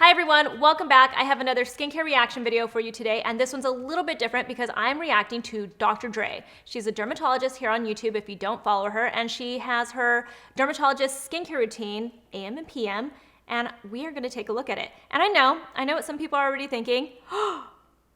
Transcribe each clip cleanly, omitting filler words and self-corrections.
Hi everyone, welcome back. I have another skincare reaction video for you today, and this one's a little bit different because I'm reacting to Dr. Dray. She's a dermatologist here on YouTube if you don't follow her, and she has her dermatologist skincare routine, AM and PM, and we are gonna take a look at it. And I know what some people are already thinking,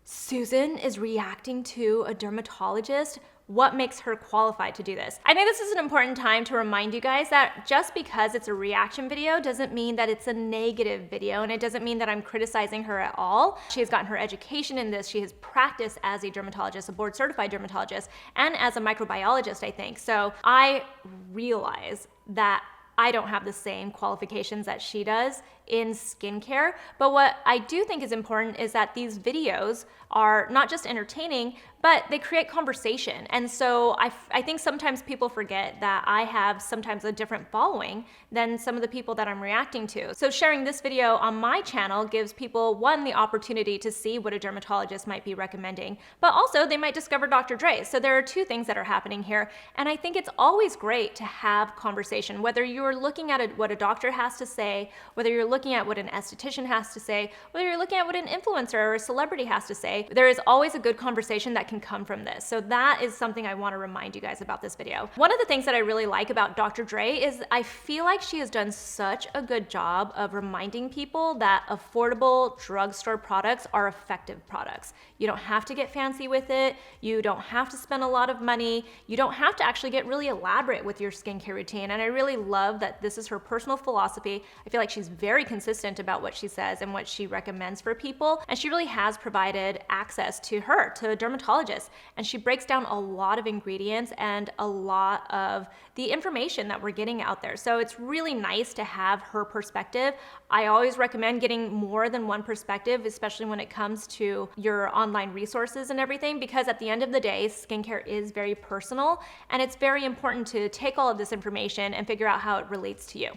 Susan is reacting to a dermatologist. What makes her qualified to do this? I think this is an important time to remind you guys that just because it's a reaction video doesn't mean that it's a negative video, and it doesn't mean that I'm criticizing her at all. She has gotten her education in this. She has practiced as a dermatologist, a board certified dermatologist, and as a microbiologist, I think. So I realize that I don't have the same qualifications that she does in skincare, but what I do think is important is that these videos are not just entertaining, but they create conversation. And so I think sometimes people forget that I have sometimes a different following than some of the people that I'm reacting to. So sharing this video on my channel gives people, one, the opportunity to see what a dermatologist might be recommending, but also they might discover Dr. Dray. So there are two things that are happening here, and I think it's always great to have conversation, whether you're looking at what a doctor has to say, whether you're looking at what an esthetician has to say, whether you're looking at what an influencer or a celebrity has to say, there is always a good conversation that can come from this. So that is something I want to remind you guys about this video. One of the things that I really like about Dr. Dray is I feel like she has done such a good job of reminding people that affordable drugstore products are effective products. You don't have to get fancy with it. You don't have to spend a lot of money. You don't have to actually get really elaborate with your skincare routine. And I really love that this is her personal philosophy. I feel like she's very consistent about what she says and what she recommends for people. And she really has provided access to a dermatologist. And she breaks down a lot of ingredients and a lot of the information that we're getting out there. So it's really nice to have her perspective. I always recommend getting more than one perspective, especially when it comes to your online resources and everything, because at the end of the day, skincare is very personal, and it's very important to take all of this information and figure out how it relates to you.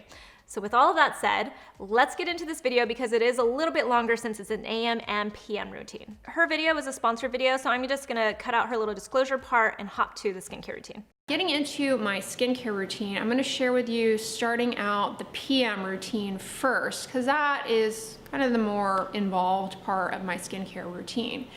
So with all of that said, let's get into this video because it is a little bit longer since it's an AM and PM routine. Her video is a sponsored video, so I'm just gonna cut out her little disclosure part and hop to the skincare routine. Getting into my skincare routine, I'm gonna share with you starting out the PM routine first, because that is kind of the more involved part of my skincare routine.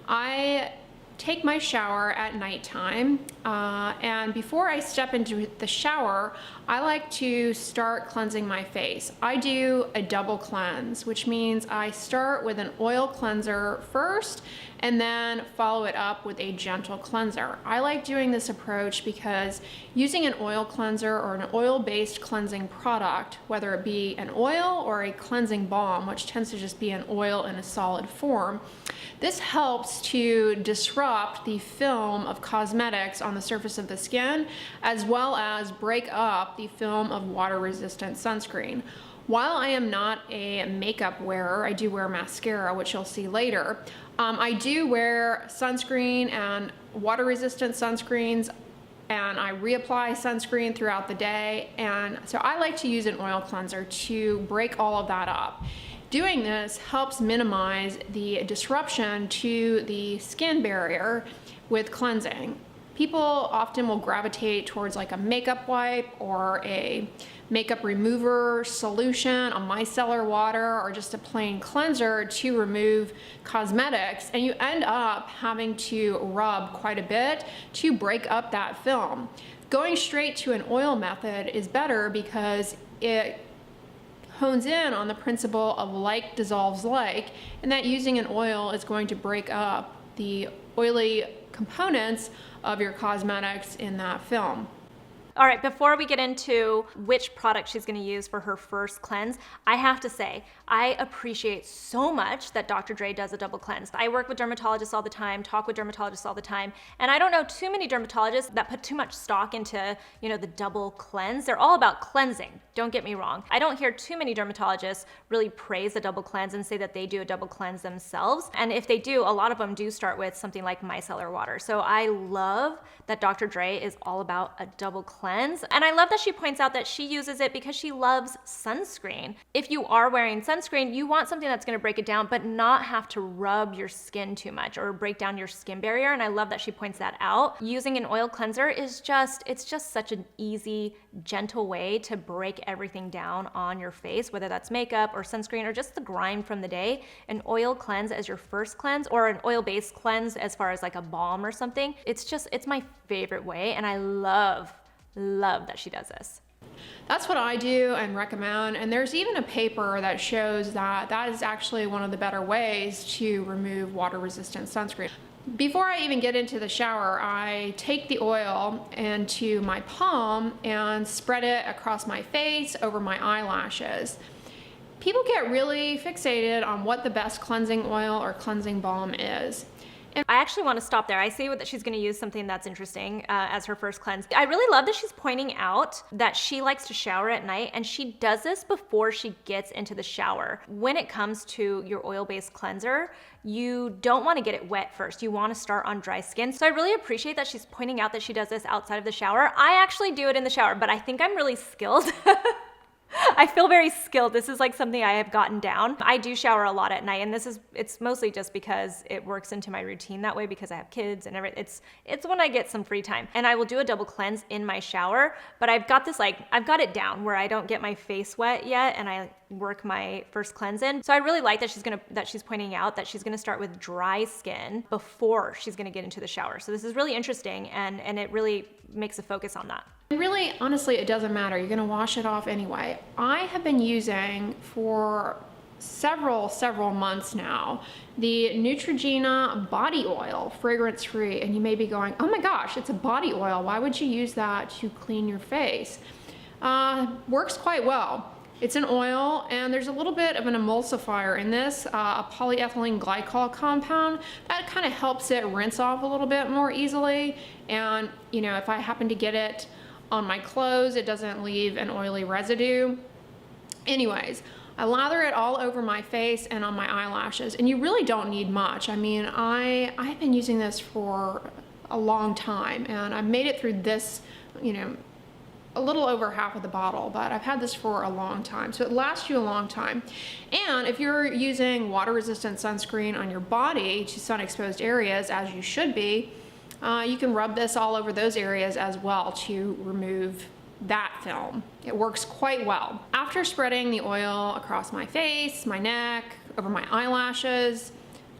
I take my shower at nighttime, and before I step into the shower, I like to start cleansing my face. I do a double cleanse, which means I start with an oil cleanser first and then follow it up with a gentle cleanser. I like doing this approach because using an oil cleanser or an oil-based cleansing product, whether it be an oil or a cleansing balm, which tends to just be an oil in a solid form, this helps to disrupt the film of cosmetics on the surface of the skin, as well as break up the film of water-resistant sunscreen. While I am not a makeup wearer, I do wear mascara, which you'll see later. I do wear sunscreen and water-resistant sunscreens, and I reapply sunscreen throughout the day. And so I like to use an oil cleanser to break all of that up. Doing this helps minimize the disruption to the skin barrier with cleansing. People often will gravitate towards like a makeup wipe or a makeup remover solution, a micellar water, or just a plain cleanser to remove cosmetics, and you end up having to rub quite a bit to break up that film. Going straight to an oil method is better because it hones in on the principle of like dissolves like, and that using an oil is going to break up the oily components of your cosmetics in that film. All right, before we get into which product she's gonna use for her first cleanse, I have to say, I appreciate so much that Dr. Dray does a double cleanse. I work with dermatologists all the time, talk with dermatologists all the time, and I don't know too many dermatologists that put too much stock into, the double cleanse. They're all about cleansing, don't get me wrong. I don't hear too many dermatologists really praise a double cleanse and say that they do a double cleanse themselves. And if they do, a lot of them do start with something like micellar water. So I love that Dr. Dray is all about a double cleanse cleanse. And I love that she points out that she uses it because she loves sunscreen. If you are wearing sunscreen, you want something that's gonna break it down, but not have to rub your skin too much or break down your skin barrier. And I love that she points that out. Using an oil cleanser is it's just such an easy, gentle way to break everything down on your face, whether that's makeup or sunscreen or just the grime from the day. An oil cleanse as your first cleanse, or an oil-based cleanse as far as like a balm or something. It's my favorite way, and I love that she does this. That's what I do and recommend, and there's even a paper that shows that is actually one of the better ways to remove water-resistant sunscreen. Before I even get into the shower, I take the oil into my palm and spread it across my face, over my eyelashes. People get really fixated on what the best cleansing oil or cleansing balm is. And I actually want to stop there. I see that she's going to use something that's interesting as her first cleanse. I really love that she's pointing out that she likes to shower at night, and she does this before she gets into the shower. When it comes to your oil-based cleanser, you don't want to get it wet first. You want to start on dry skin. So I really appreciate that she's pointing out that she does this outside of the shower. I actually do it in the shower, but I think I'm really skilled. I feel very skilled. This is like something I have gotten down. I do shower a lot at night, and it's mostly just because it works into my routine that way because I have kids and everything. It's when I get some free time. And I will do a double cleanse in my shower, but I've got it down where I don't get my face wet yet, and I work my first cleanse in. So I really like that she's pointing out that she's gonna start with dry skin before she's gonna get into the shower. So this is really interesting, and it really makes a focus on that. Really, honestly, it doesn't matter. You're gonna wash it off anyway. I have been using for several months now the Neutrogena Body Oil, fragrance-free, and you may be going, oh my gosh, it's a body oil. Why would you use that to clean your face? Works quite well. It's an oil, and there's a little bit of an emulsifier in this, a polyethylene glycol compound that kind of helps it rinse off a little bit more easily. And you know, if I happen to get it on my clothes, it doesn't leave an oily residue. Anyways, I lather it all over my face and on my eyelashes, and you really don't need much. I mean, I've been using this for a long time, and I've made it through this, you know, a little over half of the bottle, but I've had this for a long time, so it lasts you a long time. And if you're using water-resistant sunscreen on your body to sun-exposed areas, as you should be, you can rub this all over those areas as well to remove that film. It works quite well. After spreading the oil across my face, my neck, over my eyelashes,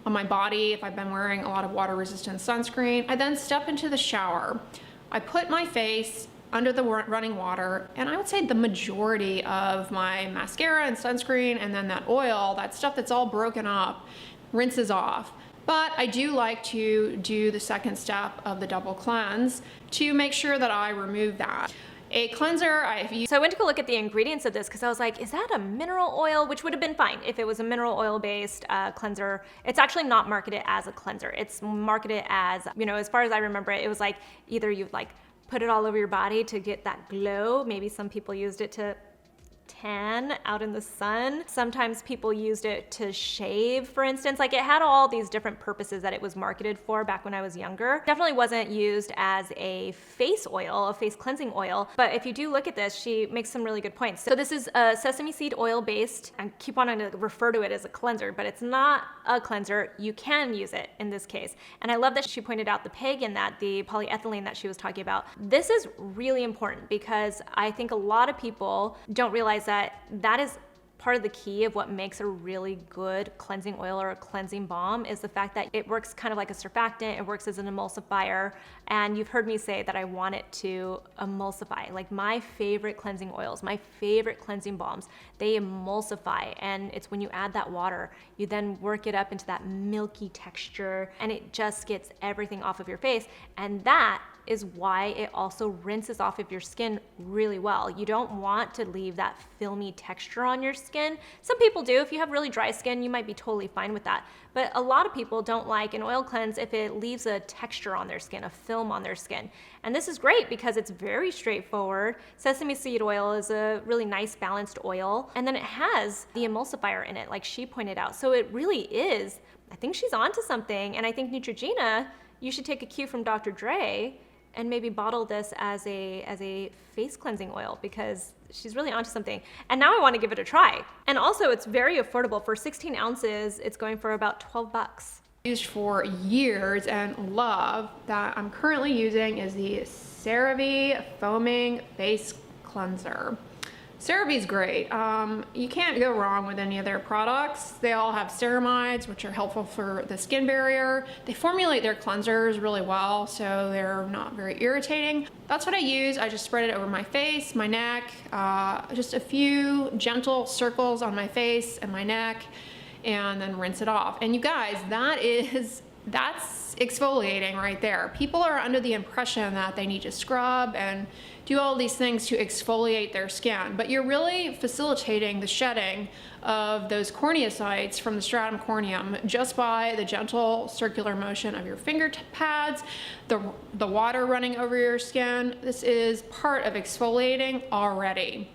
on my body, if I've been wearing a lot of water-resistant sunscreen, I then step into the shower. I put my face under the running water, and I would say the majority of my mascara and sunscreen and then that oil, that stuff that's all broken up, rinses off. But I do like to do the second step of the double cleanse to make sure that I remove that. A cleanser, So I went to go look at the ingredients of this because I was like, is that a mineral oil? Which would have been fine if it was a mineral oil based cleanser. It's actually not marketed as a cleanser. It's marketed as, you know, as far as I remember it, it was like either you'd like put it all over your body to get that glow. Maybe some people used it to tan out in the sun. Sometimes people used it to shave, for instance. Like, it had all these different purposes that it was marketed for back when I was younger. Definitely wasn't used as a face oil, a face cleansing oil. But if you do look at this, she makes some really good points. So this is a sesame seed oil based. I keep wanting to refer to it as a cleanser, but it's not a cleanser. You can use it in this case. And I love that she pointed out the PEG in that, the polyethylene that she was talking about. This is really important because I think a lot of people don't realize that is part of the key of what makes a really good cleansing oil or a cleansing balm is the fact that it works kind of like a surfactant, it works as an emulsifier, and you've heard me say that I want it to emulsify. Like, my favorite cleansing oils, my favorite cleansing balms, they emulsify, and it's when you add that water, you then work it up into that milky texture, and it just gets everything off of your face, and that is why it also rinses off of your skin really well. You don't want to leave that filmy texture on your skin. Some people do. If you have really dry skin, you might be totally fine with that. But a lot of people don't like an oil cleanse if it leaves a texture on their skin, a film on their skin. And this is great because it's very straightforward. Sesame seed oil is a really nice balanced oil. And then it has the emulsifier in it, like she pointed out. So it really is, I think she's onto something. And I think Neutrogena, you should take a cue from Dr. Dray and maybe bottle this as a face cleansing oil, because she's really onto something. And now I want to give it a try. And also it's very affordable. For 16 ounces, it's going for about 12 bucks. Used for years and love that I'm currently using is the CeraVe Foaming Face Cleanser. CeraVe is great. You can't go wrong with any of their products. They all have ceramides, which are helpful for the skin barrier. They formulate their cleansers really well, so they're not very irritating. That's what I use. I just spread it over my face, my neck, just a few gentle circles on my face and my neck, and then rinse it off. And you guys, that's exfoliating right there. People are under the impression that they need to scrub and do all these things to exfoliate their skin, but you're really facilitating the shedding of those corneocytes from the stratum corneum just by the gentle circular motion of your finger pads, the water running over your skin. This is part of exfoliating already.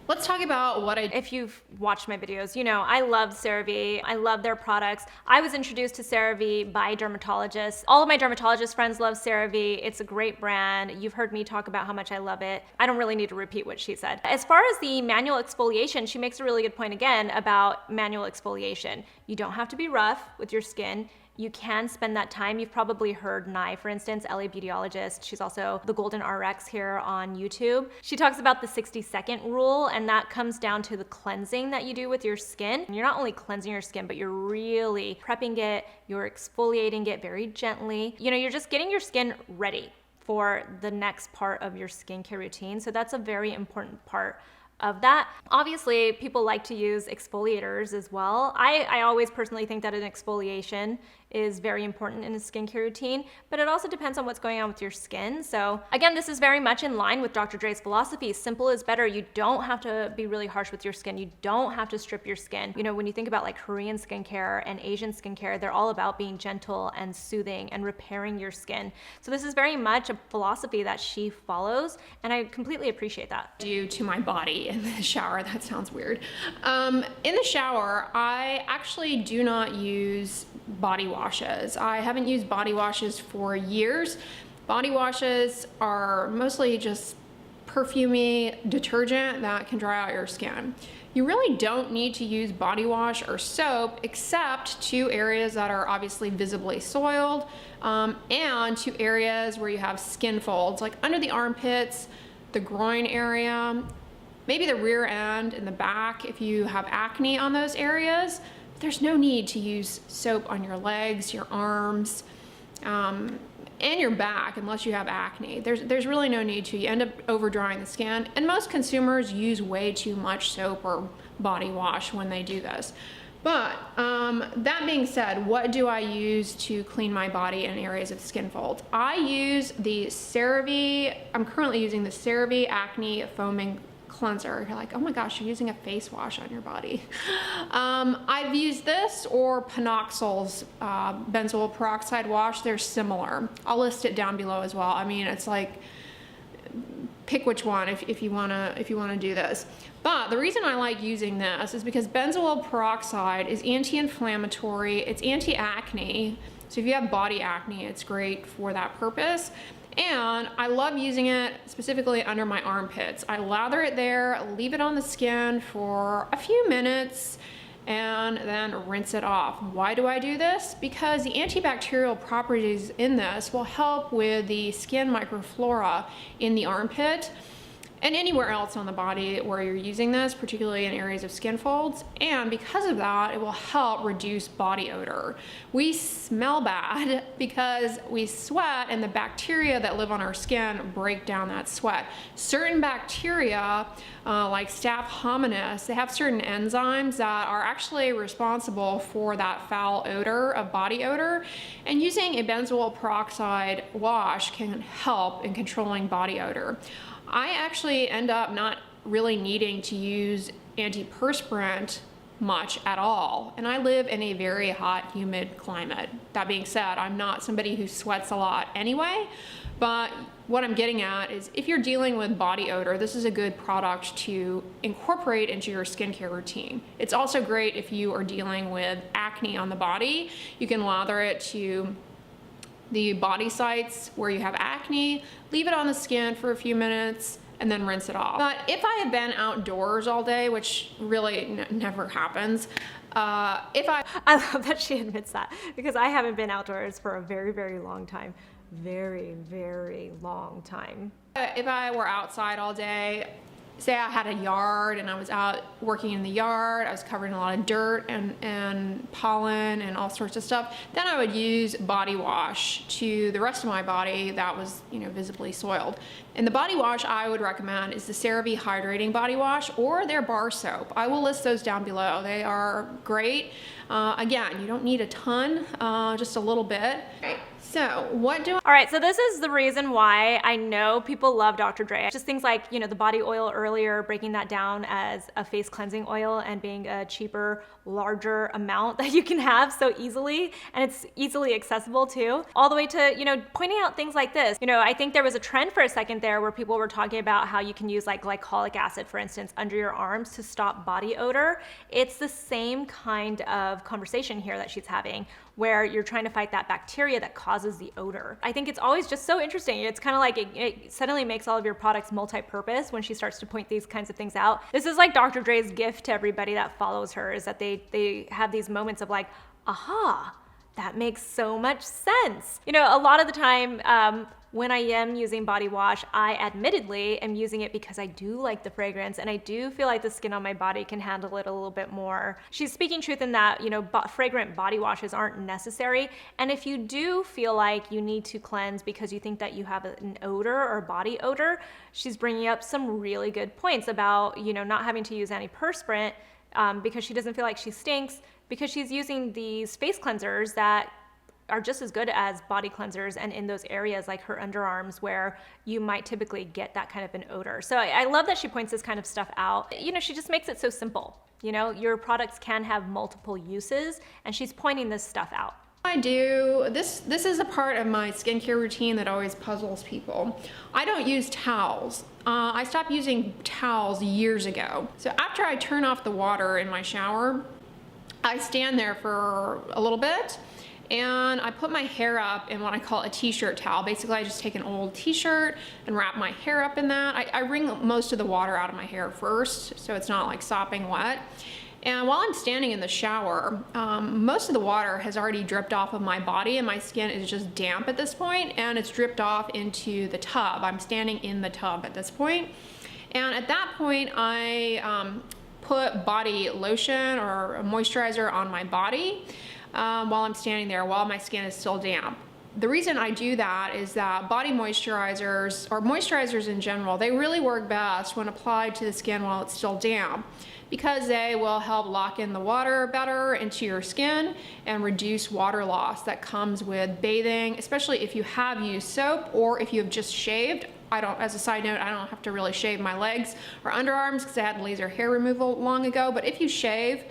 Let's talk about what if you've watched my videos, you know, I love CeraVe. I love their products. I was introduced to CeraVe by dermatologists. All of my dermatologist friends love CeraVe. It's a great brand. You've heard me talk about how much I love it. I don't really need to repeat what she said. As far as the manual exfoliation, she makes a really good point again about manual exfoliation. You don't have to be rough with your skin. You can spend that time. You've probably heard Nye, for instance, LA Beautyologist. She's also the Golden RX here on YouTube. She talks about the 60-second rule, and that comes down to the cleansing that you do with your skin. And you're not only cleansing your skin, but you're really prepping it, you're exfoliating it very gently. You know, you're just getting your skin ready for the next part of your skincare routine. So that's a very important part of that. Obviously, people like to use exfoliators as well. I always personally think that an exfoliation is very important in a skincare routine, but it also depends on what's going on with your skin. So again, this is very much in line with Dr. Dre's philosophy. Simple is better. You don't have to be really harsh with your skin. You don't have to strip your skin. You know, when you think about like Korean skincare and Asian skincare, they're all about being gentle and soothing and repairing your skin. So this is very much a philosophy that she follows, and I completely appreciate that. Due to my body in the shower, that sounds weird. In the shower, I actually do not use body washes. I haven't used body washes for years. Body washes are mostly just perfumey detergent that can dry out your skin. You really don't need to use body wash or soap except to areas that are obviously visibly soiled, and to areas where you have skin folds, like under the armpits, the groin area, maybe the rear end and the back if you have acne on those areas. There's no need to use soap on your legs, your arms, and your back unless you have acne. There's really no need to. You end up over drying the skin, and most consumers use way too much soap or body wash when they do this. But that being said, what do I use to clean my body in areas of skin folds? I use the CeraVe. I'm currently using the CeraVe Acne Foaming Cleanser. You're like, oh my gosh, you're using a face wash on your body. I've used this or Panoxyl's benzoyl peroxide wash. They're similar. I'll list it down below as well. I mean, it's like, pick which one if you wanna do this. But the reason I like using this is because benzoyl peroxide is anti-inflammatory, it's anti-acne. So if you have body acne, it's great for that purpose. And I love using it specifically under my armpits. I lather it there, leave it on the skin for a few minutes, and then rinse it off. Why do I do this? Because the antibacterial properties in this will help with the skin microflora in the armpit and anywhere else on the body where you're using this, particularly in areas of skin folds. And because of that, it will help reduce body odor. We smell bad because we sweat, and the bacteria that live on our skin break down that sweat. Certain bacteria, like Staph hominis, they have certain enzymes that are actually responsible for that foul odor of body odor. And using a benzoyl peroxide wash can help in controlling body odor. I actually end up not really needing to use antiperspirant much at all. And I live in a very hot, humid climate. That being said, I'm not somebody who sweats a lot anyway, but what I'm getting at is if you're dealing with body odor, this is a good product to incorporate into your skincare routine. It's also great if you are dealing with acne on the body. You can lather it to the body sites where you have acne, leave it on the skin for a few minutes, and then rinse it off. But if I have been outdoors all day, which really never happens, I love that she admits that, because I haven't been outdoors for a very, very long time. Very, very long time. If I were outside all day, say I had a yard and I was out working in the yard, I was covering a lot of dirt and pollen and all sorts of stuff, then I would use body wash to the rest of my body that was, you know, visibly soiled. And the body wash I would recommend is the CeraVe Hydrating Body Wash or their bar soap. I will list those down below. They are great. Again, you don't need a ton, just a little bit. Okay. So what do I... All right, so this is the reason why I know people love Dr. Dray. Just things like, you know, the body oil earlier, breaking that down as a face cleansing oil and being a cheaper, larger amount that you can have so easily, and it's easily accessible too. All the way to, you know, pointing out things like this. You know, I think there was a trend for a second there where people were talking about how you can use like glycolic acid, for instance, under your arms to stop body odor. It's the same kind of conversation here that she's having, where you're trying to fight that bacteria that causes the odor. I think it's always just so interesting. It's kind of like it suddenly makes all of your products multi-purpose when she starts to point these kinds of things out. This is like Dr. Dray's gift to everybody that follows her, is that they have these moments of like, aha, that makes so much sense. You know, a lot of the time, when I am using body wash, I admittedly am using it because I do like the fragrance and I do feel like the skin on my body can handle it a little bit more. She's speaking truth in that, you know, fragrant body washes aren't necessary. And if you do feel like you need to cleanse because you think that you have an odor or body odor, she's bringing up some really good points about, you know, not having to use antiperspirant because she doesn't feel like she stinks, because she's using these face cleansers that are just as good as body cleansers, and in those areas like her underarms where you might typically get that kind of an odor. So I love that she points this kind of stuff out. You know, she just makes it so simple. You know, your products can have multiple uses, and she's pointing this stuff out. I do, this is a part of my skincare routine that always puzzles people. I don't use towels. I stopped using towels years ago. So after I turn off the water in my shower, I stand there for a little bit and I put my hair up in what I call a t-shirt towel. Basically, I just take an old t-shirt and wrap my hair up in that. I wring most of the water out of my hair first, so it's not like sopping wet. And while I'm standing in the shower, most of the water has already dripped off of my body and my skin is just damp at this point, and it's dripped off into the tub. I'm standing in the tub at this point. And at that point, I put body lotion or a moisturizer on my body while I'm standing there, while my skin is still damp. The reason I do that is that body moisturizers, or moisturizers in general, they really work best when applied to the skin while it's still damp, because they will help lock in the water better into your skin and reduce water loss that comes with bathing, especially if you have used soap or if you have just shaved. As a side note, I don't have to really shave my legs or underarms because I had laser hair removal long ago, but if you shave,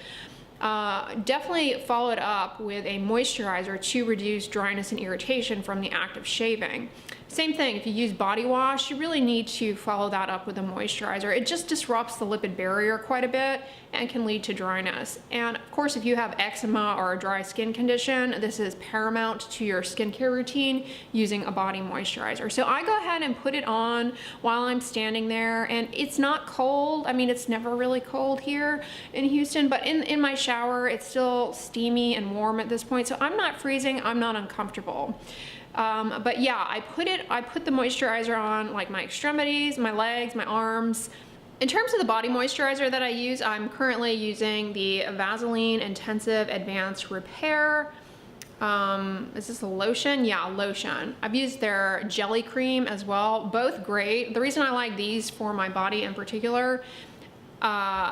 definitely follow it up with a moisturizer to reduce dryness and irritation from the act of shaving. Same thing, if you use body wash, you really need to follow that up with a moisturizer. It just disrupts the lipid barrier quite a bit and can lead to dryness. And of course, if you have eczema or a dry skin condition, this is paramount to your skincare routine, using a body moisturizer. So I go ahead and put it on while I'm standing there, and it's not cold. I mean, it's never really cold here in Houston, but in my shower, it's still steamy and warm at this point. So I'm not freezing, I'm not uncomfortable. But yeah, I put the moisturizer on like my extremities, my legs, my arms. In terms of the body moisturizer that I use, I'm currently using the Vaseline Intensive Advanced Repair. Is this a lotion? Yeah, lotion. I've used their jelly cream as well, both great. The reason I like these for my body in particular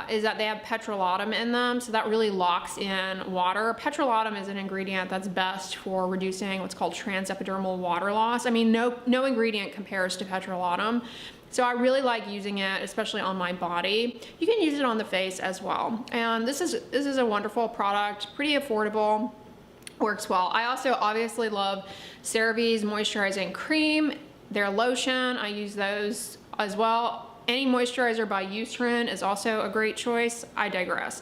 is that they have petrolatum in them, so that really locks in water. Petrolatum is an ingredient that's best for reducing what's called transepidermal water loss. I mean, no ingredient compares to petrolatum. So I really like using it, especially on my body. You can use it on the face as well. And this is a wonderful product, pretty affordable, works well. I also obviously love CeraVe's moisturizing cream, their lotion. I use those as well. Any moisturizer by Eucerin is also a great choice. I digress.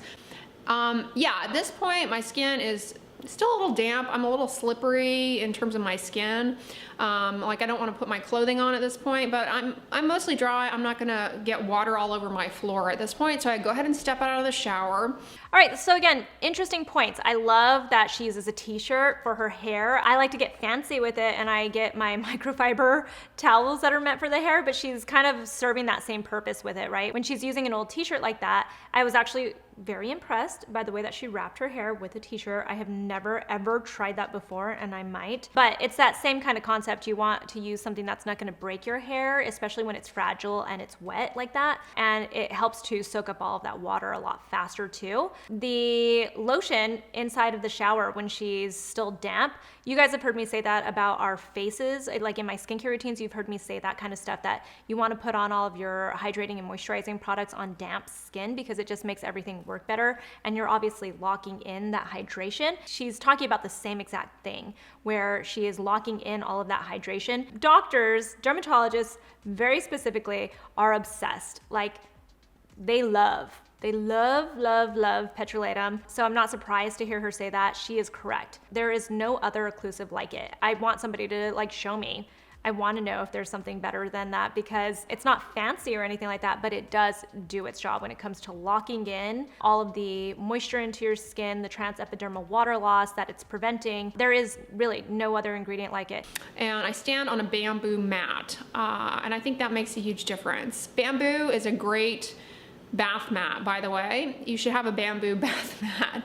Yeah, at this point, my skin is still a little damp. I'm a little slippery in terms of my skin. Like I don't want to put my clothing on at this point, but I'm mostly dry. I'm not gonna get water all over my floor at this point. So I go ahead and step out of the shower. All right, so again, interesting points. I love that she uses a t-shirt for her hair. I like to get fancy with it and I get my microfiber towels that are meant for the hair, but she's kind of serving that same purpose with it, right? When she's using an old t-shirt like that, I was actually very impressed by the way that she wrapped her hair with a t-shirt. I have never ever tried that before and I might, but it's that same kind of concept. You want to use something that's not gonna break your hair, especially when it's fragile and it's wet like that. And it helps to soak up all of that water a lot faster too. The lotion inside of the shower when she's still damp, you guys have heard me say that about our faces. Like in my skincare routines, you've heard me say that kind of stuff, that you want to put on all of your hydrating and moisturizing products on damp skin because it just makes everything work better and you're obviously locking in that hydration. She's talking about the same exact thing where she is locking in all of that hydration. Doctors, dermatologists, very specifically, are obsessed. Like they love petrolatum. So I'm not surprised to hear her say that. She is correct. There is no other occlusive like it. I want somebody to like show me. I want to know if there's something better than that because it's not fancy or anything like that, but it does do its job when it comes to locking in all of the moisture into your skin, the transepidermal water loss that it's preventing. There is really no other ingredient like it. And I stand on a bamboo mat, and I think that makes a huge difference. Bamboo is a great bath mat, by the way. You should have a bamboo bath mat.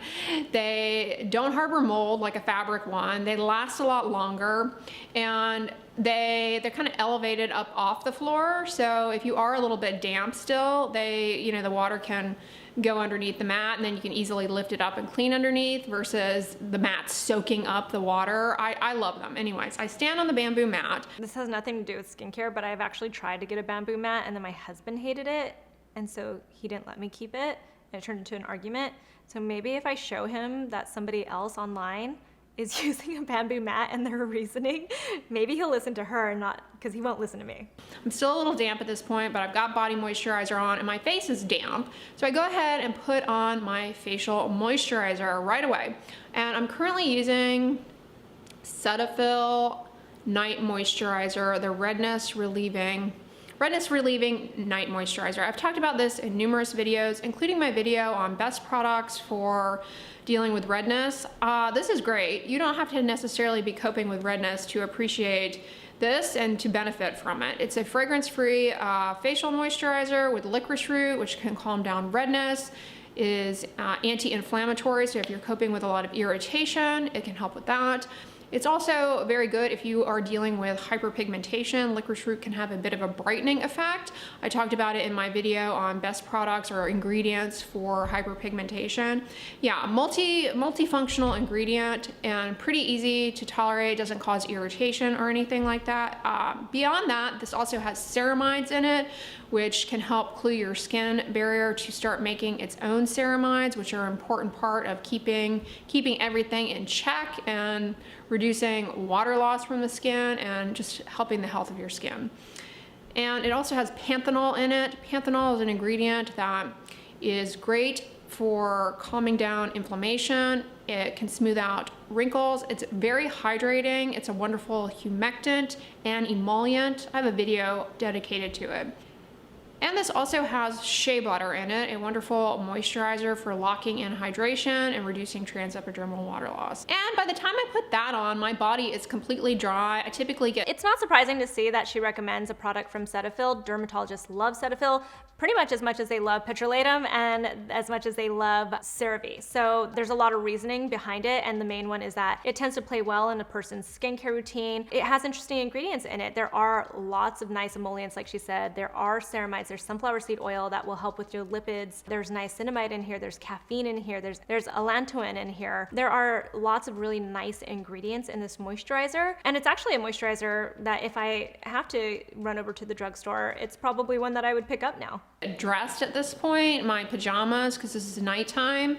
They don't harbor mold like a fabric one. They last a lot longer and they're kind of elevated up off the floor. So if you are a little bit damp still, the water can go underneath the mat and then you can easily lift it up and clean underneath versus the mat soaking up the water. I love them. Anyways, I stand on the bamboo mat. This has nothing to do with skincare, but I've actually tried to get a bamboo mat and then my husband hated it. And so he didn't let me keep it and it turned into an argument. So maybe if I show him that somebody else online is using a bamboo mat and their reasoning, maybe he'll listen to her and not, because he won't listen to me. I'm still a little damp at this point, but I've got body moisturizer on and my face is damp. So I go ahead and put on my facial moisturizer right away. And I'm currently using Cetaphil Night Moisturizer, the redness relieving night moisturizer. I've talked about this in numerous videos, including my video on best products for dealing with redness. This is great. You don't have to necessarily be coping with redness to appreciate this and to benefit from it. It's a fragrance-free facial moisturizer with licorice root, which can calm down redness, is anti-inflammatory, so if you're coping with a lot of irritation, it can help with that. It's also very good if you are dealing with hyperpigmentation. Licorice root can have a bit of a brightening effect. I talked about it in my video on best products or ingredients for hyperpigmentation. Yeah, multifunctional ingredient and pretty easy to tolerate, doesn't cause irritation or anything like that. Beyond that, this also has ceramides in it, which can help glue your skin barrier to start making its own ceramides, which are an important part of keeping everything in check and reducing water loss from the skin and just helping the health of your skin. And it also has Panthenol in it. Panthenol is an ingredient that is great for calming down inflammation. It can smooth out wrinkles. It's very hydrating. It's a wonderful humectant and emollient. I have a video dedicated to it. And this also has shea butter in it, a wonderful moisturizer for locking in hydration and reducing transepidermal water loss. And by the time I put that on, my body is completely dry. I typically get... It's not surprising to see that she recommends a product from Cetaphil. Dermatologists love Cetaphil pretty much as much as they love petrolatum and as much as they love CeraVe. So there's a lot of reasoning behind it, and the main one is that it tends to play well in a person's skincare routine. It has interesting ingredients in it. There are lots of nice emollients, like she said. There are ceramides. There's sunflower seed oil that will help with your lipids. There's niacinamide in here. There's caffeine in here. There's allantoin in here. There are lots of really nice ingredients in this moisturizer, and it's actually a moisturizer that if I have to run over to the drugstore, it's probably one that I would pick up now. Dressed at this point, my pajamas, because this is nighttime.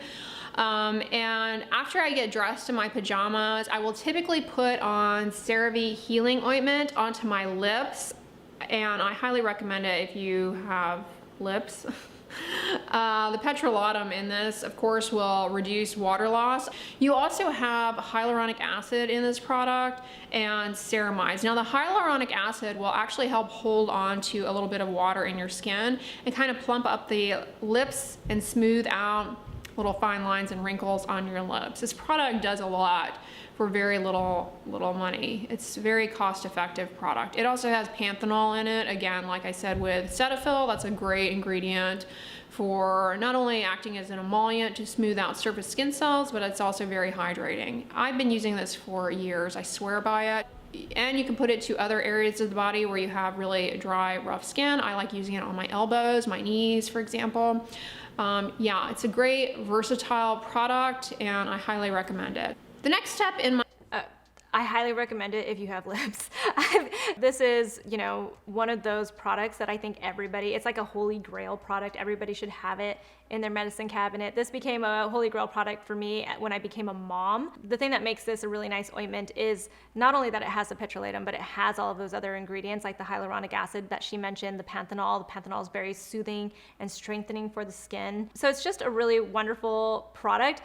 And after I get dressed in my pajamas, I will typically put on CeraVe Healing Ointment onto my lips. And I highly recommend it if you have lips. The petrolatum in this, of course, will reduce water loss. You also have hyaluronic acid in this product and ceramides. Now, the hyaluronic acid will actually help hold on to a little bit of water in your skin and kind of plump up the lips and smooth out little fine lines and wrinkles on your lips. This product does a lot for very little money. It's a very cost-effective product. It also has Panthenol in it. Again, like I said with Cetaphil, that's a great ingredient for not only acting as an emollient to smooth out surface skin cells, but it's also very hydrating. I've been using this for years. I swear by it. And you can put it to other areas of the body where you have really dry, rough skin. I like using it on my elbows, my knees, for example. Yeah, it's a great, versatile product, and I highly recommend it. The next step in my I highly recommend it if you have lips. This is, you know, one of those products that I think everybody, it's like a holy grail product. Everybody should have it in their medicine cabinet. This became a holy grail product for me when I became a mom. The thing that makes this a really nice ointment is not only that it has the petrolatum, but it has all of those other ingredients like the hyaluronic acid that she mentioned, the Panthenol. The Panthenol is very soothing and strengthening for the skin. So it's just a really wonderful product.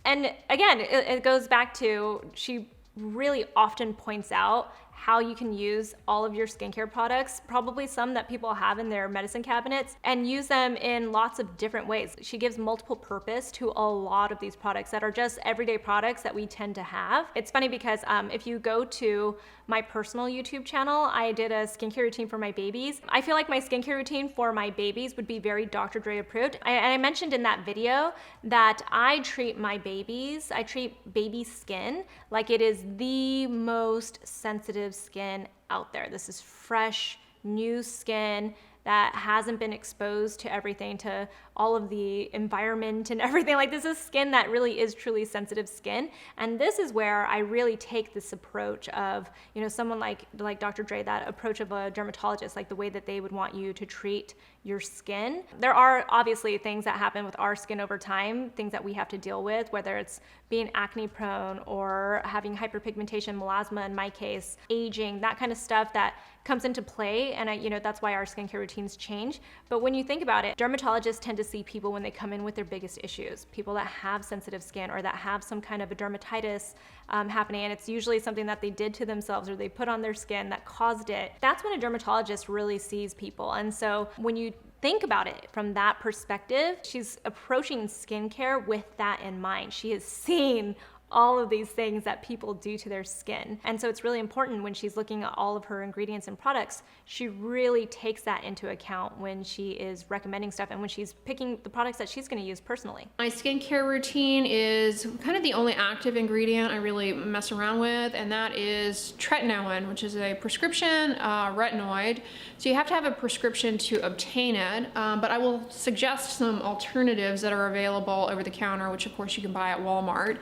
And again, it goes back to, she really often points out how you can use all of your skincare products, probably some that people have in their medicine cabinets, and use them in lots of different ways. She gives multiple purpose to a lot of these products that are just everyday products that we tend to have. It's funny because if you go to my personal YouTube channel, I did a skincare routine for my babies. I feel like my skincare routine for my babies would be very Dr. Dre approved. And I mentioned in that video that I treat my babies, I treat baby skin like it is the most sensitive skin out there. This is fresh, new skin that hasn't been exposed to everything, to all of the environment and everything. Like, this is skin that really is truly sensitive skin. And this is where I really take this approach of, you know, someone like Dr. Dre, that approach of a dermatologist, like the way that they would want you to treat your skin. There are obviously things that happen with our skin over time, things that we have to deal with, whether it's being acne prone or having hyperpigmentation, melasma in my case, aging, that kind of stuff that comes into play. And you know, that's why our skincare routines change. But when you think about it, dermatologists tend to see people when they come in with their biggest issues, people that have sensitive skin or that have some kind of a dermatitis happening, and it's usually something that they did to themselves or they put on their skin that caused it. That's when a dermatologist really sees people. And so when you think about it from that perspective, she's approaching skincare with that in mind. She has seen all of these things that people do to their skin. And so it's really important when she's looking at all of her ingredients and products, she really takes that into account when she is recommending stuff and when she's picking the products that she's gonna use personally. My skincare routine is kind of the only active ingredient I really mess around with, and that is Tretinoin, which is a prescription retinoid. So you have to have a prescription to obtain it, but I will suggest some alternatives that are available over the counter, which of course you can buy at Walmart.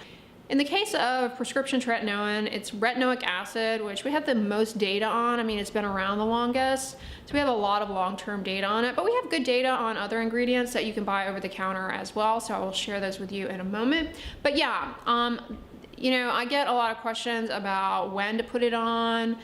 In the case of prescription tretinoin, it's retinoic acid, which we have the most data on. I mean, it's been around the longest, so we have a lot of long-term data on it, but we have good data on other ingredients that you can buy over the counter as well, so I will share those with you in a moment. But yeah, you know, I get a lot of questions about when to put it on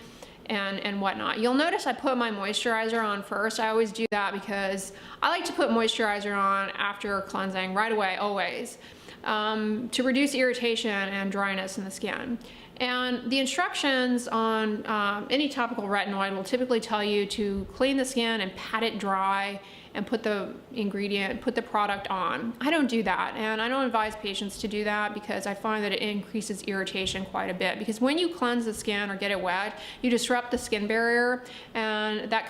and whatnot. You'll notice I put my moisturizer on first. I always do that because I like to put moisturizer on after cleansing right away, always. To reduce irritation and dryness in the skin. And the instructions on any topical retinoid will typically tell you to clean the skin and pat it dry and put the product on. I don't do that, and I don't advise patients to do that because I find that it increases irritation quite a bit. Because when you cleanse the skin or get it wet, you disrupt the skin barrier, and that's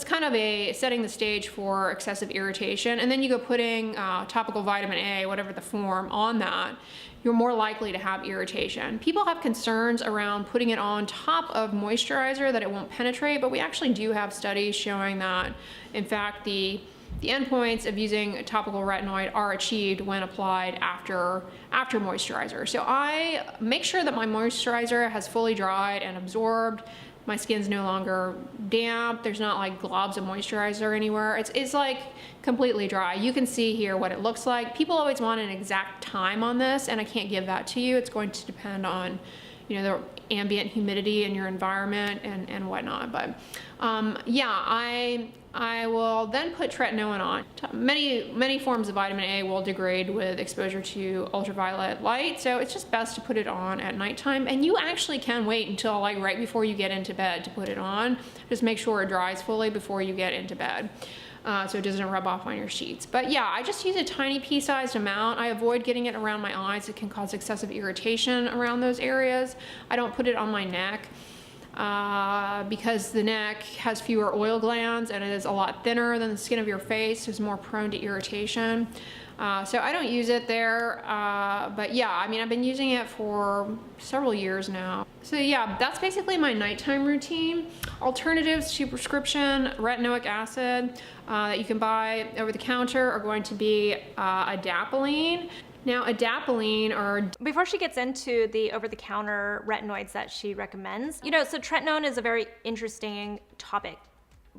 kind of a setting the stage for excessive irritation. And then you go putting topical vitamin A, whatever the form, on that, you're more likely to have irritation. People have concerns around putting it on top of moisturizer that it won't penetrate, but we actually do have studies showing that, in fact, the endpoints of using a topical retinoid are achieved when applied after moisturizer. So I make sure that my moisturizer has fully dried and absorbed. My skin's no longer damp. There's not like globs of moisturizer anywhere. It's like completely dry. You can see here what it looks like. People always want an exact time on this, and I can't give that to you. It's going to depend on, you know, the ambient humidity in your environment and whatnot. But yeah, I will then put tretinoin on. Many forms of vitamin A will degrade with exposure to ultraviolet light, so it's just best to put it on at nighttime. And you actually can wait until like right before you get into bed to put it on. Just make sure it dries fully before you get into bed. So it doesn't rub off on your sheets. But yeah, I just use a tiny pea-sized amount. I avoid getting it around my eyes. It can cause excessive irritation around those areas. I don't put it on my neck because the neck has fewer oil glands and it is a lot thinner than the skin of your face. It's more prone to irritation. So I don't use it there, but yeah, I mean, I've been using it for several years now. So yeah, that's basically my nighttime routine. Alternatives to prescription retinoic acid that you can buy over the counter are going to be Adapalene. Now, Adapalene or... Before she gets into the over-the-counter retinoids that she recommends, you know, so tretinoin is a very interesting topic.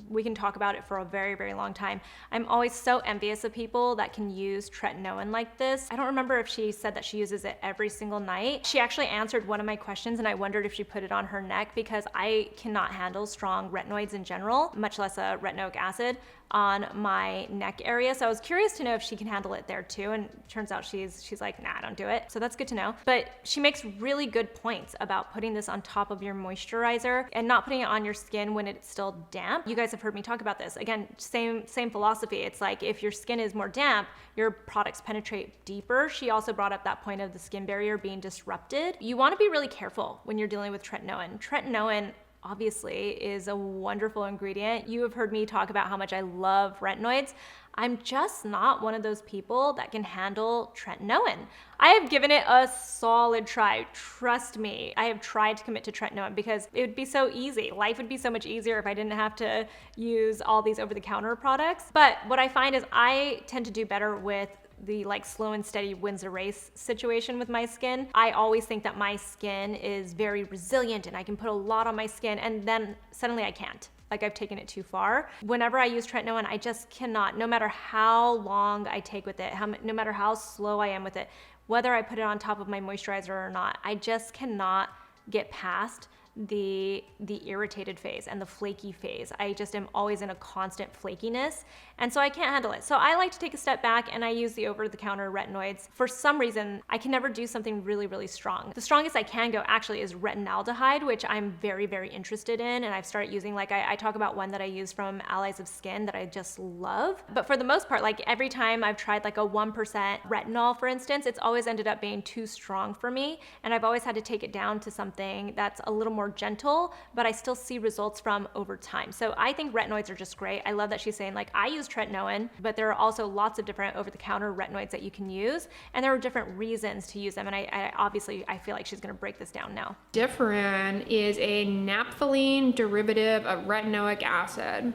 We can talk about it for a very, very long time. I'm always so envious of people that can use tretinoin like this. I don't remember if she said that she uses it every single night. She actually answered one of my questions and I wondered if she put it on her neck because I cannot handle strong retinoids in general, much less a retinoic acid on my neck area. So I was curious to know if she can handle it there too. And it turns out she's like, nah, don't do it. So that's good to know. But she makes really good points about putting this on top of your moisturizer and not putting it on your skin when it's still damp. You guys have heard me talk about this. Again, same philosophy. It's like if your skin is more damp, your products penetrate deeper. She also brought up that point of the skin barrier being disrupted. You want to be really careful when you're dealing with tretinoin. Tretinoin obviously is a wonderful ingredient. You have heard me talk about how much I love retinoids. I'm just not one of those people that can handle tretinoin. I have given it a solid try. Trust me, I have tried to commit to tretinoin because it would be so easy. Life would be so much easier if I didn't have to use all these over-the-counter products. But what I find is I tend to do better with the like slow and steady wins a race situation with my skin. I always think that my skin is very resilient and I can put a lot on my skin, and then suddenly I can't. Like I've taken it too far. Whenever I use tretinoin, I just cannot, no matter how long I take with it, no matter how slow I am with it, whether I put it on top of my moisturizer or not, I just cannot get past the irritated phase and the flaky phase. I just am always in a constant flakiness, and so I can't handle it. So I like to take a step back and I use the over-the-counter retinoids. For some reason, I can never do something really, really strong. The strongest I can go actually is retinaldehyde, which I'm very, very interested in, and I've started using, like I talk about one that I use from Allies of Skin that I just love. But for the most part, like every time I've tried like a 1% retinol, for instance, it's always ended up being too strong for me, and I've always had to take it down to something that's a little more gentle, but I still see results from over time. So I think retinoids are just great. I love that she's saying like I use tretinoin, but there are also lots of different over-the-counter retinoids that you can use, and there are different reasons to use them, and I obviously feel like she's going to break this down now. Differin is a naphthalene derivative of retinoic acid.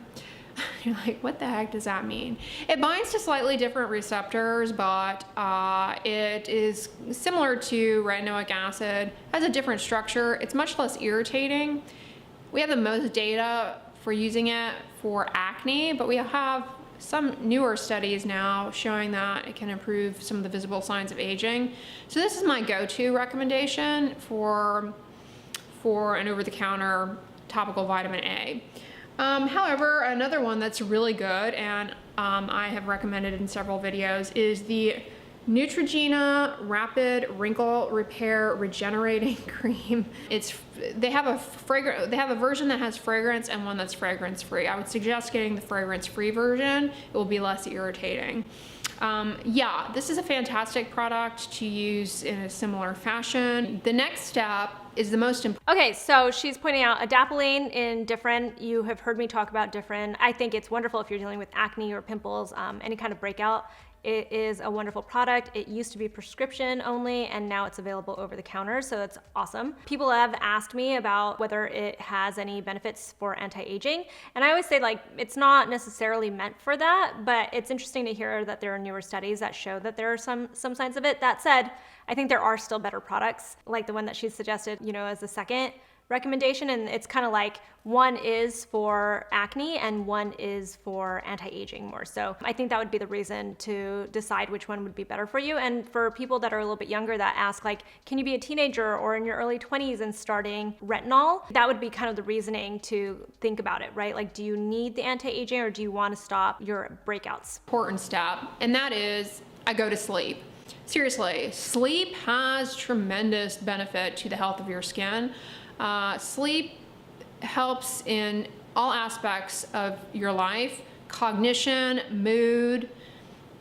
You're like, what the heck does that mean? It binds to slightly different receptors, but it is similar to retinoic acid, has a different structure. It's much less irritating. We have the most data for using it for acne, but we have some newer studies now showing that it can improve some of the visible signs of aging. So this is my go-to recommendation for an over-the-counter topical vitamin A. However, another one that's really good, and I have recommended in several videos, is the Neutrogena Rapid Wrinkle Repair Regenerating Cream. They have a version that has fragrance and one that's fragrance free. I would suggest getting the fragrance free version. It will be less irritating. Yeah, this is a fantastic product to use in a similar fashion. The next step is the most important. Okay, so she's pointing out Adapalene in Differin. You have heard me talk about Differin. I think it's wonderful if you're dealing with acne or pimples, any kind of breakout. It is a wonderful product. It used to be prescription only, and now it's available over the counter, so that's awesome. People have asked me about whether it has any benefits for anti-aging, and I always say like it's not necessarily meant for that, but it's interesting to hear that there are newer studies that show that there are some signs of it. That said, I think there are still better products, like the one that she suggested, you know, as a second recommendation, and it's kind of like one is for acne and one is for anti-aging more. So I think that would be the reason to decide which one would be better for you. And for people that are a little bit younger that ask like, can you be a teenager or in your early 20s and starting retinol? That would be kind of the reasoning to think about it, right? Like, do you need the anti-aging or do you want to stop your breakouts? Important step, and that is I go to sleep. Seriously, sleep has tremendous benefit to the health of your skin. Sleep helps in all aspects of your life: cognition, mood,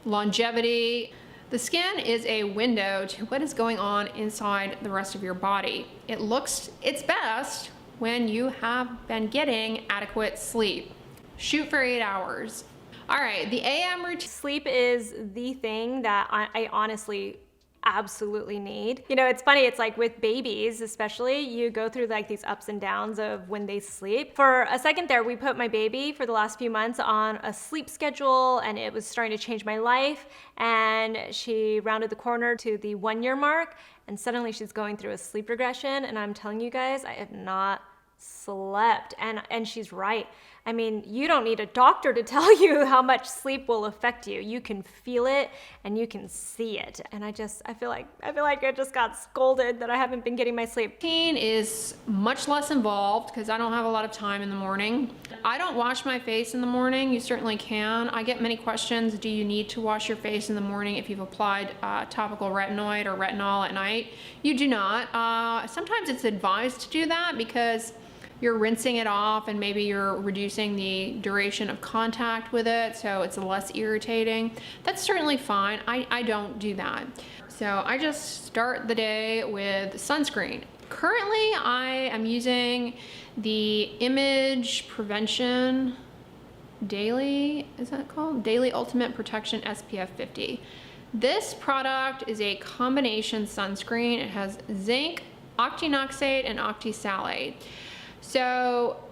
longevity. The skin is a window to what is going on inside the rest of your body. It looks its best when you have been getting adequate sleep. Shoot for 8 hours. All right, the AM routine. Sleep is the thing that I honestly absolutely need. You know, it's funny, it's like with babies especially, you go through like these ups and downs of when they sleep. For a second there, we put my baby for the last few months on a sleep schedule and it was starting to change my life, and she rounded the corner to the 1 year mark and suddenly she's going through a sleep regression, and I'm telling you guys, I have not slept. And she's right. I mean, you don't need a doctor to tell you how much sleep will affect you. You can feel it and you can see it. And I feel like I just got scolded that I haven't been getting my sleep. Routine is much less involved because I don't have a lot of time in the morning. I don't wash my face in the morning. You certainly can. I get many questions. Do you need to wash your face in the morning if you've applied topical retinoid or retinol at night? You do not. Sometimes it's advised to do that because you're rinsing it off and maybe you're reducing the duration of contact with it, so it's less irritating. That's certainly fine. I don't do that. So I just start the day with sunscreen. Currently, I am using the Image Prevention Daily, is that called? Daily Ultimate Protection SPF 50. This product is a combination sunscreen. It has zinc, octinoxate, and octisalate. So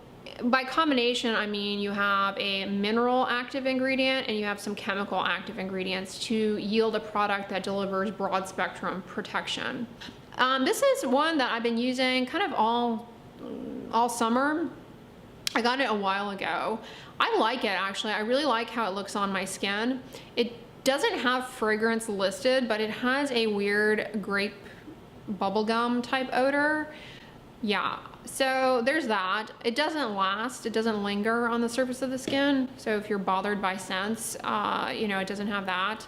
by combination, I mean you have a mineral active ingredient and you have some chemical active ingredients to yield a product that delivers broad spectrum protection. This is one that I've been using kind of all summer. I got it a while ago. I like it actually. I really like how it looks on my skin. It doesn't have fragrance listed, but it has a weird grape bubblegum type odor. Yeah, so there's that. It doesn't last, it doesn't linger on the surface of the skin. So if you're bothered by scents, you know, it doesn't have that.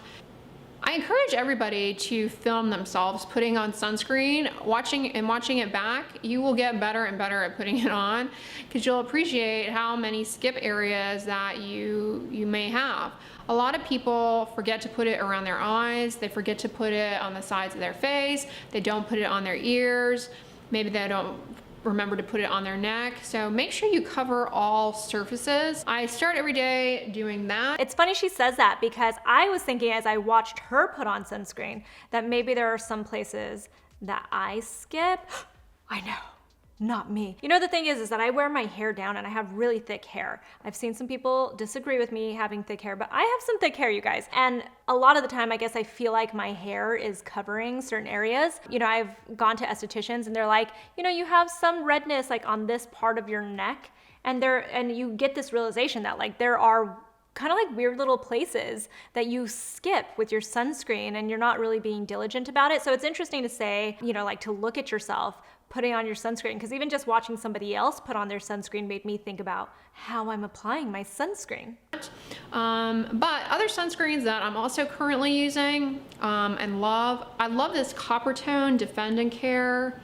I encourage everybody to film themselves putting on sunscreen, watching it back. You will get better and better at putting it on because you'll appreciate how many skip areas that you may have. A lot of people forget to put it around their eyes. They forget to put it on the sides of their face. They don't put it on their ears. Maybe they don't remember to put it on their neck. So make sure you cover all surfaces. I start every day doing that. It's funny she says that because I was thinking as I watched her put on sunscreen that maybe there are some places that I skip. I know. Not me. You know, the thing is that I wear my hair down and I have really thick hair. I've seen some people disagree with me having thick hair, but I have some thick hair, you guys. And a lot of the time, I guess I feel like my hair is covering certain areas. You know, I've gone to estheticians and they're like, you know, you have some redness like on this part of your neck. And you get this realization that like there are kind of like weird little places that you skip with your sunscreen and you're not really being diligent about it. So it's interesting to say, you know, like to look at yourself putting on your sunscreen, because even just watching somebody else put on their sunscreen made me think about how I'm applying my sunscreen. But other sunscreens that I'm also currently using and love, I love this Coppertone Defend and Care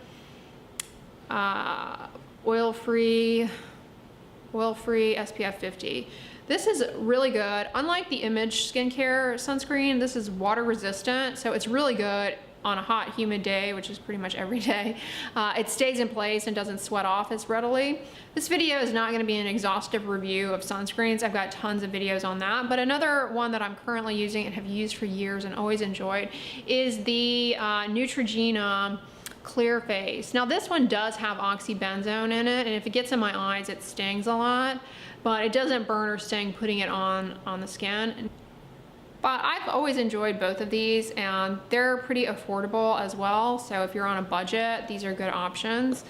oil-free SPF 50. This is really good. Unlike the Image skincare sunscreen, this is water resistant, so it's really good on a hot, humid day, which is pretty much every day. It stays in place and doesn't sweat off as readily. This video is not gonna be an exhaustive review of sunscreens. I've got tons of videos on that, but another one that I'm currently using and have used for years and always enjoyed is the Neutrogena Clear Face. Now this one does have oxybenzone in it, and if it gets in my eyes, it stings a lot, but it doesn't burn or sting putting it on the skin. But I've always enjoyed both of these and they're pretty affordable as well. So if you're on a budget, these are good options.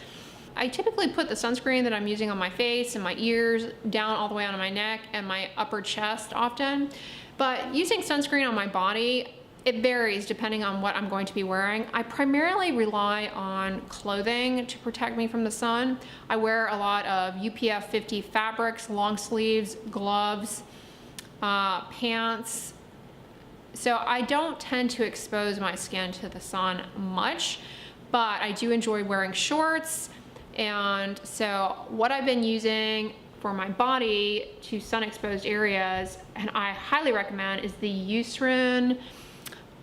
I typically put the sunscreen that I'm using on my face and my ears down all the way onto my neck and my upper chest often. But using sunscreen on my body, it varies depending on what I'm going to be wearing. I primarily rely on clothing to protect me from the sun. I wear a lot of UPF 50 fabrics, long sleeves, gloves, pants. So I don't tend to expose my skin to the sun much, but I do enjoy wearing shorts. And so what I've been using for my body to sun exposed areas, and I highly recommend, is the Eucerin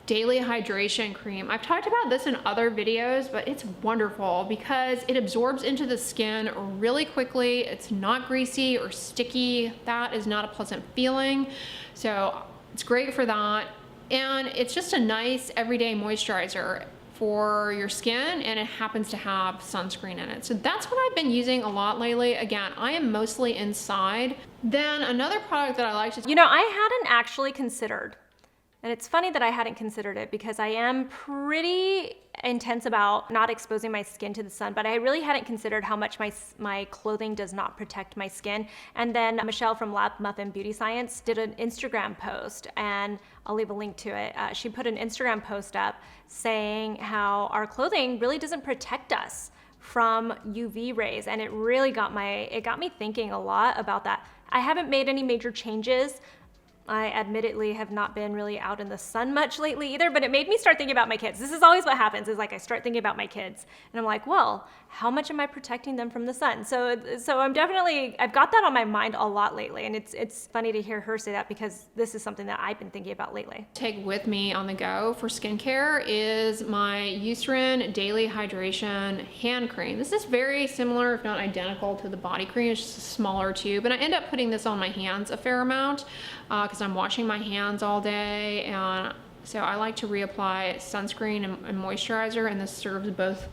Daily Hydration Cream. I've talked about this in other videos, but it's wonderful because it absorbs into the skin really quickly. It's not greasy or sticky. That is not a pleasant feeling. So it's great for that. And it's just a nice everyday moisturizer for your skin, and it happens to have sunscreen in it. So that's what I've been using a lot lately. Again, I am mostly inside. Then another product that I like to... You know, I hadn't actually considered, and it's funny that I hadn't considered it because I am pretty intense about not exposing my skin to the sun, but I really hadn't considered how much my clothing does not protect my skin. And then Michelle from Lab Muffin Beauty Science did an Instagram post, and I'll leave a link to it. She put an Instagram post up saying how our clothing really doesn't protect us from UV rays, and it really got me thinking a lot about that. I haven't made any major changes. I admittedly have not been really out in the sun much lately either, but it made me start thinking about my kids. This is always what happens, is like I start thinking about my kids and I'm like, well, how much am I protecting them from the sun? So I've got that on my mind a lot lately, and it's funny to hear her say that because this is something that I've been thinking about lately. Take with me on the go for skincare is my Eucerin Daily Hydration Hand Cream. This is very similar, if not identical, to the body cream. It's just a smaller tube, and I end up putting this on my hands a fair amount because I'm washing my hands all day, and so I like to reapply sunscreen and moisturizer, and this serves both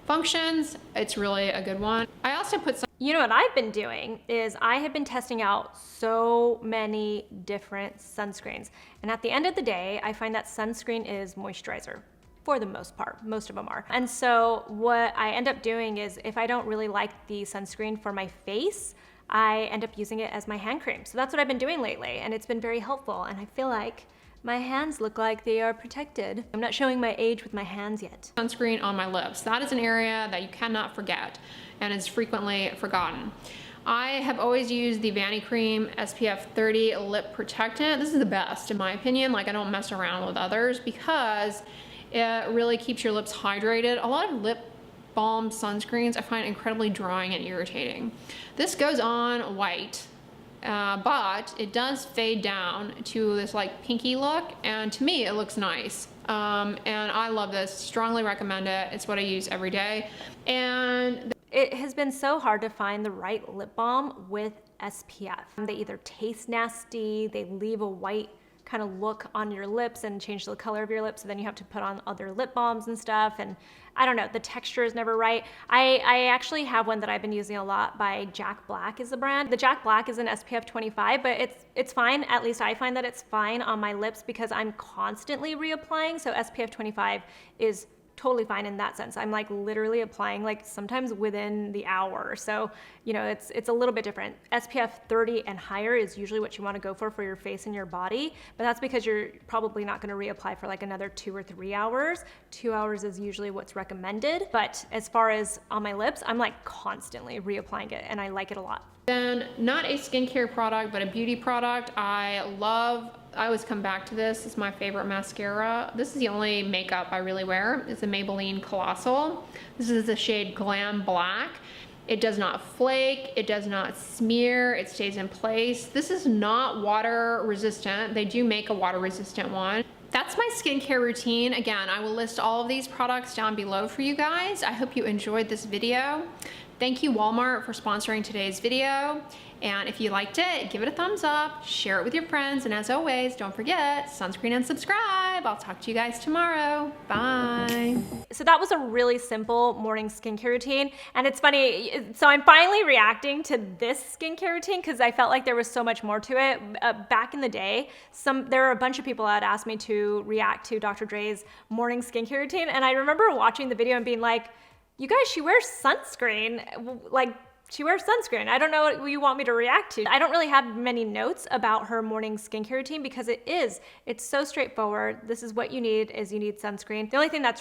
functions. It's really a good one. I also put some... You know what I've been doing is I have been testing out so many different sunscreens, and at the end of the day, I find that sunscreen is moisturizer. For the most part, most of them are. And so what I end up doing is if I don't really like the sunscreen for my face, I end up using it as my hand cream. So that's what I've been doing lately, and it's been very helpful, and I feel like my hands look like they are protected. I'm not showing my age with my hands yet. Sunscreen on my lips. That is an area that you cannot forget and is frequently forgotten. I have always used the Vanicream SPF 30 lip protectant. This is the best in my opinion. Like, I don't mess around with others because it really keeps your lips hydrated. A lot of lip balm sunscreens I find incredibly drying and irritating. This goes on white, but it does fade down to this like pinky look, and to me it looks nice. And I love this, strongly recommend it. It's what I use every day. And it has been so hard to find the right lip balm with SPF. They either taste nasty, they leave a white kind of look on your lips and change the color of your lips, so then you have to put on other lip balms and stuff, and I don't know, the texture is never right. I actually have one that I've been using a lot by Jack Black is the brand. The Jack Black is an SPF 25, but it's fine, at least I find that it's fine on my lips because I'm constantly reapplying, so SPF 25 is totally fine in that sense. I'm like literally applying like sometimes within the hour. So, you know, it's a little bit different. SPF 30 and higher is usually what you want to go for your face and your body, but that's because you're probably not going to reapply for like another 2 or 3 hours. 2 hours is usually what's recommended. But as far as on my lips, I'm like constantly reapplying it, and I like it a lot. Then, not a skincare product, but a beauty product I love. I always come back to this. It's my favorite mascara. This is the only makeup I really wear. It's a Maybelline Colossal. This is the shade Glam Black. It does not flake, it does not smear, it stays in place. This is not water resistant. They do make a water resistant one. That's my skincare routine. Again, I will list all of these products down below for you guys. I hope you enjoyed this video. Thank you, Walmart, for sponsoring today's video. And if you liked it, give it a thumbs up, share it with your friends, and as always, don't forget, sunscreen and subscribe. I'll talk to you guys tomorrow. Bye. So that was a really simple morning skincare routine. And it's funny, so I'm finally reacting to this skincare routine because I felt like there was so much more to it. Back in the day, there were a bunch of people that had asked me to react to Dr. Dre's morning skincare routine. And I remember watching the video and being like, You guys, she wears sunscreen. Like, she wears sunscreen. I don't know what you want me to react to. I don't really have many notes about her morning skincare routine because it's so straightforward. This is what you need, is you need sunscreen. The only thing that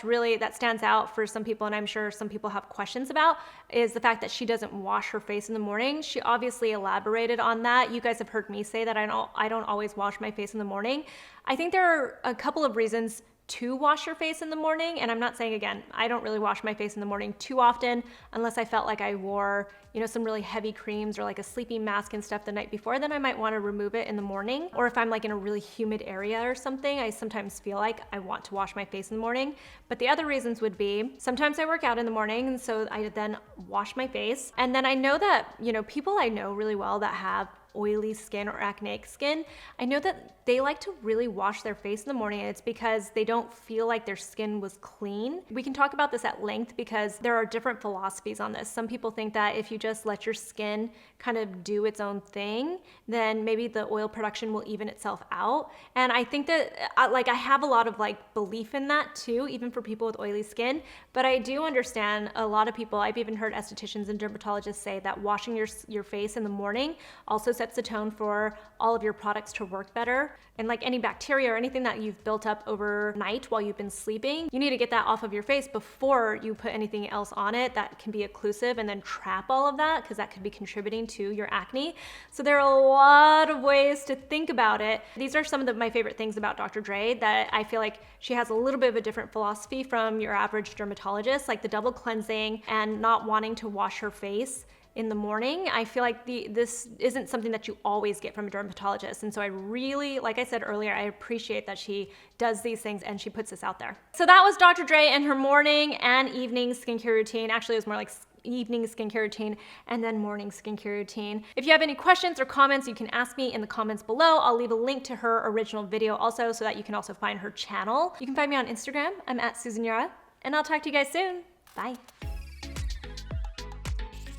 stands out for some people, and I'm sure some people have questions about, is the fact that she doesn't wash her face in the morning. She obviously elaborated on that. You guys have heard me say that I don't always wash my face in the morning. I think there are a couple of reasons to wash your face in the morning. And I'm not saying, again, I don't really wash my face in the morning too often unless I felt like I wore, some really heavy creams or like a sleeping mask and stuff the night before. Then I might want to remove it in the morning. Or if I'm like in a really humid area or something, I sometimes feel like I want to wash my face in the morning. But the other reasons would be, sometimes I work out in the morning, and so I then wash my face. And then I know that, people I know really well that have oily skin or acneic skin, I know that they like to really wash their face in the morning, and it's because they don't feel like their skin was clean. We can talk about this at length because there are different philosophies on this. Some people think that if you just let your skin kind of do its own thing, then maybe the oil production will even itself out. And I think that I have a lot of belief in that too, even for people with oily skin. But I do understand a lot of people, I've even heard estheticians and dermatologists say that washing your face in the morning also sets the tone for all of your products to work better. And like any bacteria or anything that you've built up overnight while you've been sleeping, you need to get that off of your face before you put anything else on it that can be occlusive and then trap all of that, because that could be contributing to your acne. So there are a lot of ways to think about it. These are some of my favorite things about Dr. Dray, that I feel like she has a little bit of a different philosophy from your average dermatologist, like the double cleansing and not wanting to wash her face in the morning. I feel like this isn't something that you always get from a dermatologist. And so I really, like I said earlier, I appreciate that she does these things and she puts this out there. So that was Dr. Dray and her morning and evening skincare routine. Actually, it was more like evening skincare routine and then morning skincare routine. If you have any questions or comments, you can ask me in the comments below. I'll leave a link to her original video also, so that you can also find her channel. You can find me on Instagram. I'm at Susan Yara, and I'll talk to you guys soon. Bye.